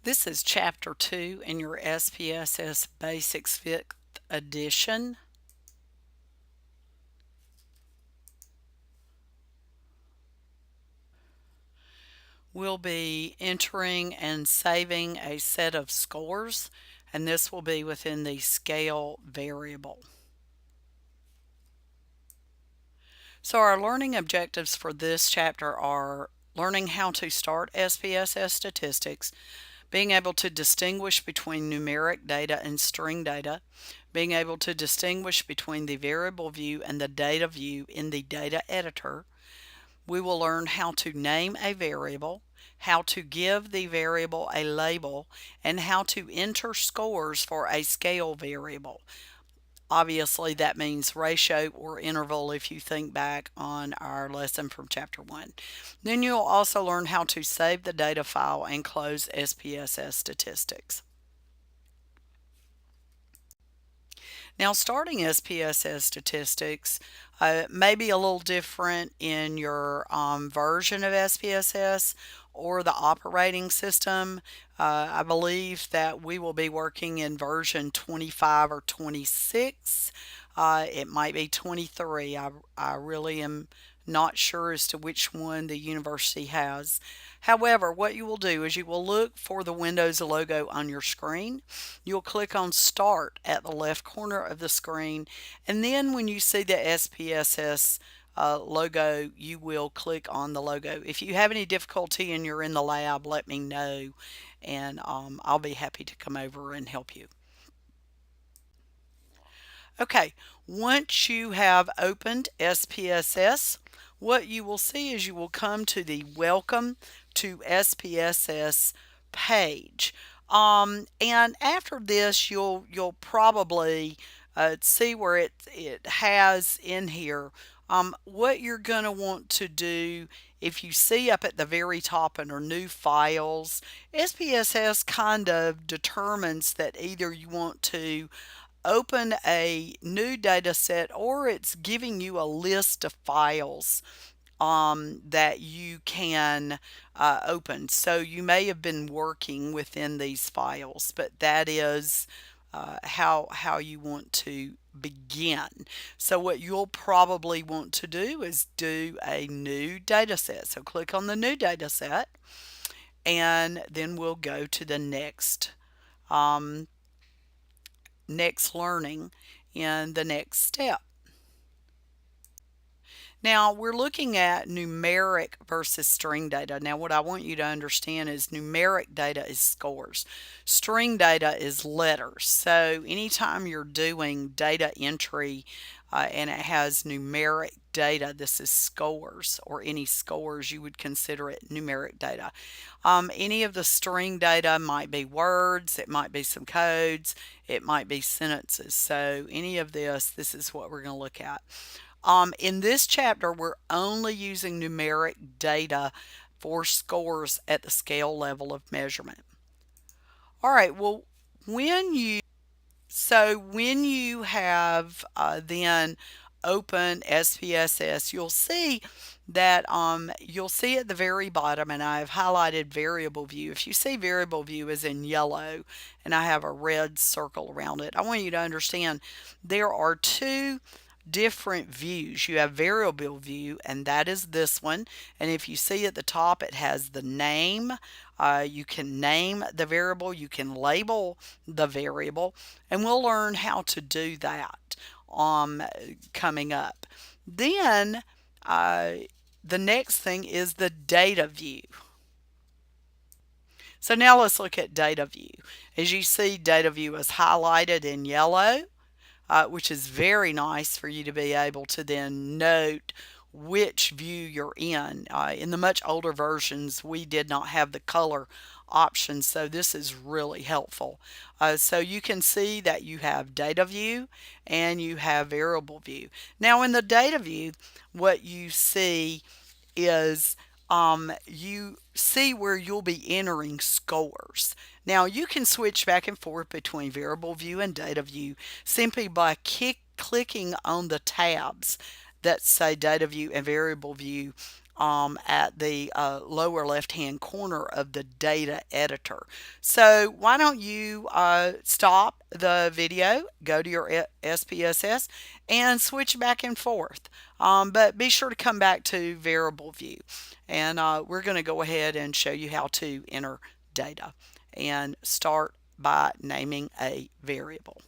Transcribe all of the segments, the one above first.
This is Chapter 2 in your SPSS Basics 5th edition. We'll be entering and saving a set of scores, and this will be within the scale variable. So our learning objectives for this chapter are learning how to start SPSS statistics, being able to distinguish between numeric data and string data, being able to distinguish between the variable view and the data view in the data editor. We will learn how to name a variable, how to give the variable a label, and how to enter scores for a scale variable. Obviously, that means ratio or interval if you think back on our lesson from Chapter 1. Then you'll also learn how to save the data file and close SPSS statistics. Now, starting SPSS statistics may be a little different in your version of SPSS or the operating system. I believe that we will be working in version 25 or 26. It might be 23. I really am not sure as to which one the university has. However, what you will do is you will look for the Windows logo on your screen. You'll click on Start at the left corner of the screen, and then when you see the SPSS logo, you will click on the logo. If you have any difficulty and you're in the lab, let me know, and I'll be happy to come over and help you. Okay, once you have opened SPSS, what you will see is you will come to the Welcome to SPSS page. And after this, you'll probably see where it has in here what you're going to want to do. If you see up at the very top under New Files, SPSS kind of determines that either you want to open a new data set or it's giving you a list of files that you can open. So you may have been working within these files, but that is how you want to begin. So what you'll probably want to do is do a new data set. So click on the new data set, and then we'll go to the next learning in the next step. Now we're looking at numeric versus string data. Now what I want you to understand is numeric data is scores. String data is letters. So anytime you're doing data entry and it has numeric data, this is scores, or any scores, you would consider it numeric data. Any of the string data might be words, it might be some codes, it might be sentences. So any of this is what we're going to look at. In this chapter, we're only using numeric data for scores at the scale level of measurement. All right, well, when you have then open SPSS, you'll see that you'll see at the very bottom, and I've highlighted variable view. If you see variable view is in yellow and I have a red circle around it, I want you to understand there are two different views. You have variable view, and that is this one, and if you see at the top it has the name. You can name the variable, you can label the variable, and we'll learn how to do that coming up. Then the next thing is the data view. So now let's look at data view. As you see, data view is highlighted in yellow, which is very nice for you to be able to then note which view you're in. In the much older versions, we did not have the color option, so this is really helpful. So you can see that you have data view and you have variable view. Now in the data view, what you see is you see where you'll be entering scores. Now you can switch back and forth between variable view and data view simply by clicking on the tabs that say data view and variable view at the lower left hand corner of the data editor. So why don't you stop the video, go to your SPSS and switch back and forth. But be sure to come back to variable view, and we're going to go ahead and show you how to enter data, and start by naming a variable.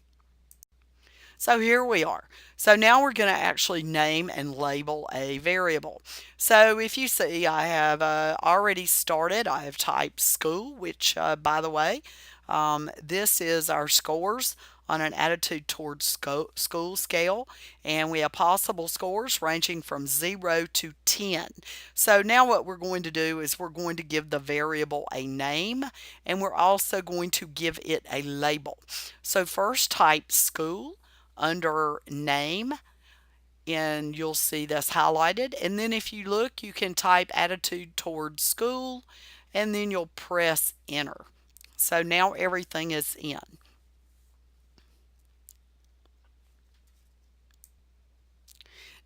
So here we are. So now we're going to actually name and label a variable. So if you see, I have already started. I have typed school, which by the way, this is our scores on an attitude towards school scale, and we have possible scores ranging from 0 to 10. So now what we're going to do is we're going to give the variable a name, and we're also going to give it a label. So first type school under name, and you'll see that's highlighted, and then if you look, you can type attitude towards school, and then you'll press enter. So now everything is in.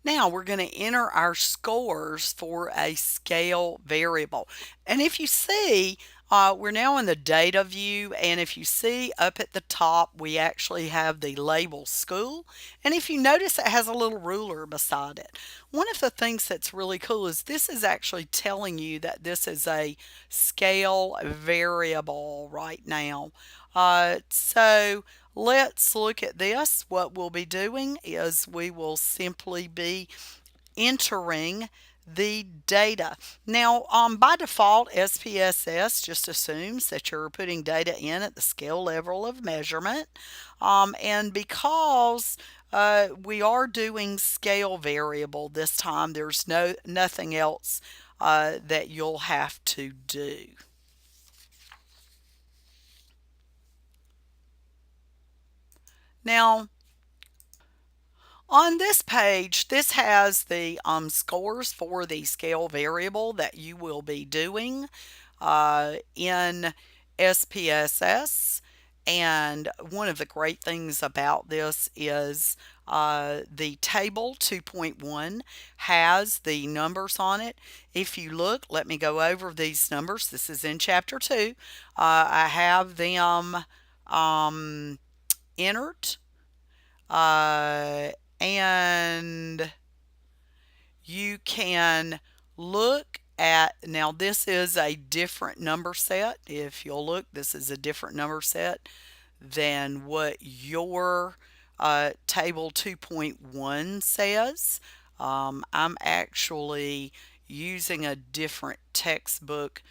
Now we're going to enter our scores for a scale variable. And if you see, we're now in the data view, and if you see up at the top, we actually have the label school. And if you notice, it has a little ruler beside it. One of the things that's really cool is this is actually telling you that this is a scale variable right now. So let's look at this. What we'll be doing is we will simply be entering the data. Now, by default, SPSS just assumes that you're putting data in at the scale level of measurement. And because we are doing scale variable this time, there's nothing else that you'll have to do. Now, on this page, this has the scores for the scale variable that you will be doing in SPSS. And one of the great things about this is the table 2.1 has the numbers on it. If you look, let me go over these numbers. This is in chapter 2. I have them entered, and you can look at, now this is a different number set. If you'll look, this is a different number set than what your table 2.1 says. I'm actually using a different textbook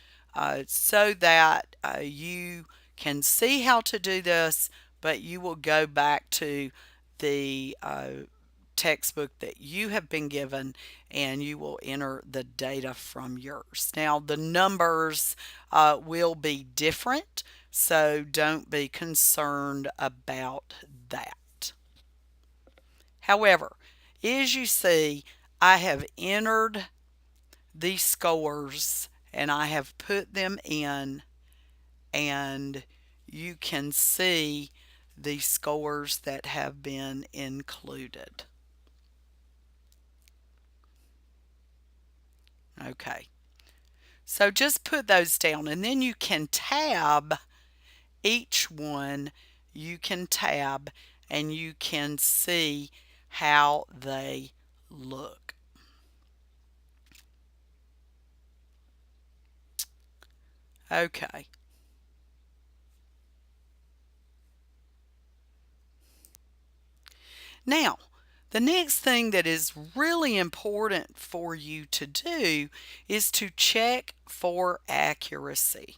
so that you can see how to do this, but you will go back to the textbook that you have been given, and you will enter the data from yours. Now the numbers will be different, so don't be concerned about that. However, as you see, I have entered the scores and I have put them in, and you can see the scores that have been included. Okay, so just put those down, and then you can tab each one. You can tab and you can see how they look. Okay. Now, the next thing that is really important for you to do is to check for accuracy.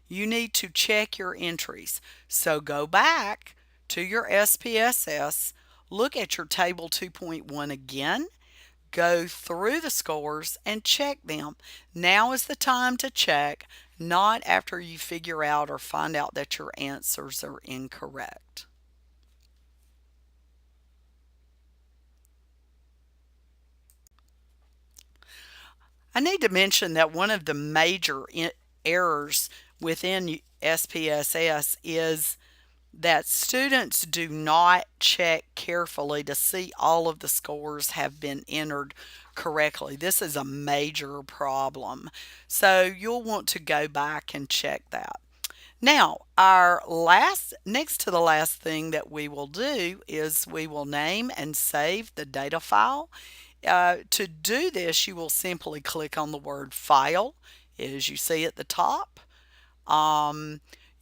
You need to check your entries. So go back to your SPSS, look at your table 2.1 again, go through the scores and check them. Now is the time to check, not after you figure out or find out that your answers are incorrect. I need to mention that one of the major errors within SPSS is that students do not check carefully to see all of the scores have been entered correctly. This is a major problem. So you'll want to go back and check that. Now, next to the last thing that we will do is we will name and save the data file. To do this, you will simply click on the word File, as you see at the top.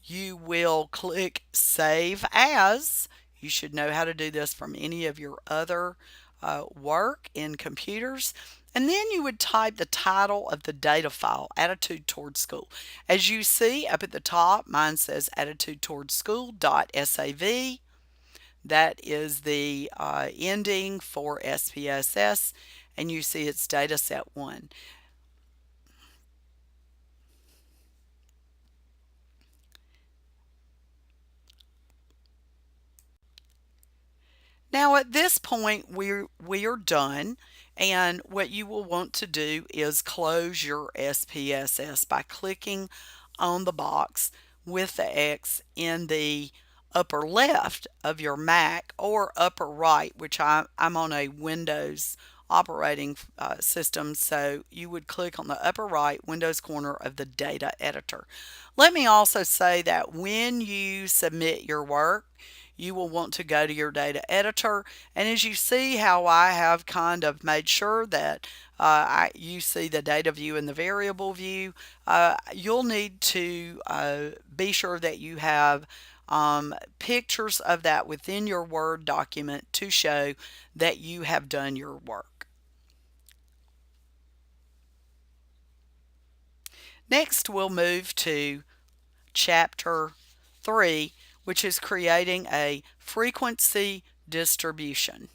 You will click Save As. You should know how to do this from any of your other work in computers. And then you would type the title of the data file, Attitude Towards School. As you see up at the top, mine says Attitude Towards School.sav. That is the ending for SPSS, and you see it's data set 1. Now at this point we are done, and what you will want to do is close your SPSS by clicking on the box with the X in the upper left of your Mac, or upper right, which I'm on a Windows operating system, so you would click on the upper right Windows corner of the data editor. Let me also say that when you submit your work, you will want to go to your data editor, and as you see how I have kind of made sure that you see the data view and the variable view, you'll need to be sure that you have pictures of that within your Word document to show that you have done your work. Next, we'll move to Chapter 3, which is creating a frequency distribution.